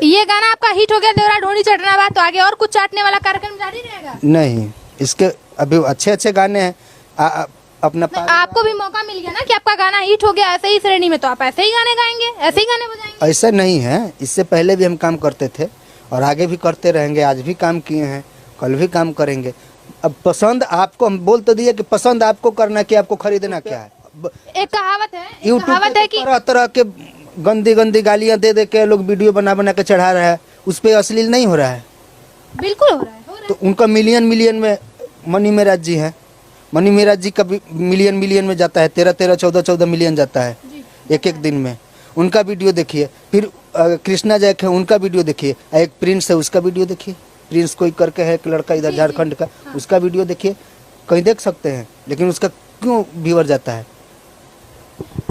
ये गाना आपका हिट हो गया, देवरा ढोनी चटना बात, तो आगे और कुछ चाटने वाला कार्यक्रम जारी रहेगा? नहीं, इसके अभी अच्छे अच्छे गाने हैं। अपना आपको भी मौका मिल गया ना कि आपका गाना हिट हो गया ऐसे ही श्रेणी में, तो आप ऐसे ही गाने गाएंगे, ऐसे ही गाने बजाएंगे? ऐसा नहीं है, इससे पहले भी हम काम करते थे और आगे भी करते रहेंगे। आज भी काम किए हैं, कल भी काम करेंगे। अब पसंद आपको, हम बोल तो दिए कि पसंद आपको करना कि आपको खरीदना क्या है। एक कहावत है कि तरह तरह के गंदी गंदी गालियां दे दे के लोग वीडियो बना बना के चढ़ा रहा है, उस पे अश्लील नहीं हो रहा है? बिल्कुल हो रहा है। तो उनका मिलियन में मनी मेराज जी हैं। मनी मेराज जी का भी मिलियन में जाता है, 13 14 मिलियन जाता है एक दिन में। उनका वीडियो देखिए। फिर कृष्णा जैक है, उनका वीडियो देखिए। एक प्रिंस है, उसका वीडियो देखिए। प्रिंस कोई करके है, एक लड़का इधर झारखंड का, उसका वीडियो देखिए, कहीं देख सकते हैं। लेकिन उसका क्यों व्यूअर जाता है?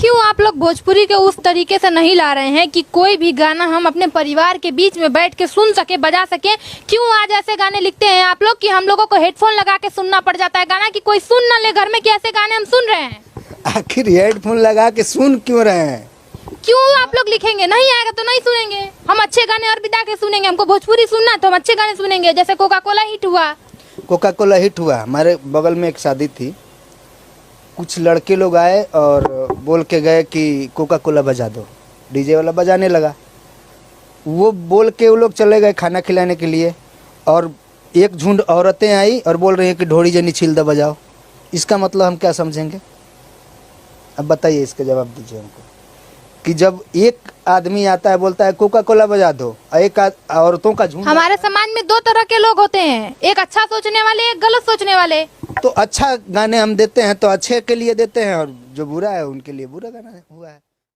क्यों आप लोग भोजपुरी के उस तरीके से नहीं ला रहे हैं कि कोई भी गाना हम अपने परिवार के बीच में बैठ के सुन सके, बजा सके? क्यों आज ऐसे गाने लिखते हैं आप लोग कि हम लोगों को हेडफोन लगा के सुनना पड़ जाता है गाना, कि कोई सुन ना ले घर में कि ऐसे गाने हम सुन रहे हैं? आखिर हेडफोन लगा के सुन क्यों रहे हैं? क्यों आप लोग लिखेंगे नहीं आएगा तो नहीं सुनेंगे? हम अच्छे गाने और बिता के सुनेंगे। हमको भोजपुरी सुनना है तो हम अच्छे गाने सुनेंगे। जैसे कोका कोला हिट हुआ। कोका कोला हिट हुआ। हमारे बगल में एक शादी थी, कुछ लड़के लोग आए और बोल के गए कि कोका कोला बजा दो। डीजे वाला बजाने लगा। वो बोल के वो लोग चले गए खाना खिलाने के लिए, और एक झुंड औरतें आई और बोल रही हैं कि ढोड़ी जनी छिलदा बजाओ। इसका मतलब हम क्या समझेंगे? अब बताइए, इसका जवाब दीजिए हमको। कि जब एक आदमी आता है बोलता है कोका कोला बजा दो, एक औरतों का झुंड। हमारे समाज में दो तरह के लोग होते हैं, एक अच्छा सोचने वाले, एक गलत सोचने वाले। तो अच्छा गाने हम देते हैं तो अच्छे के लिए देते हैं, और जो बुरा है उनके लिए बुरा गाना हुआ है।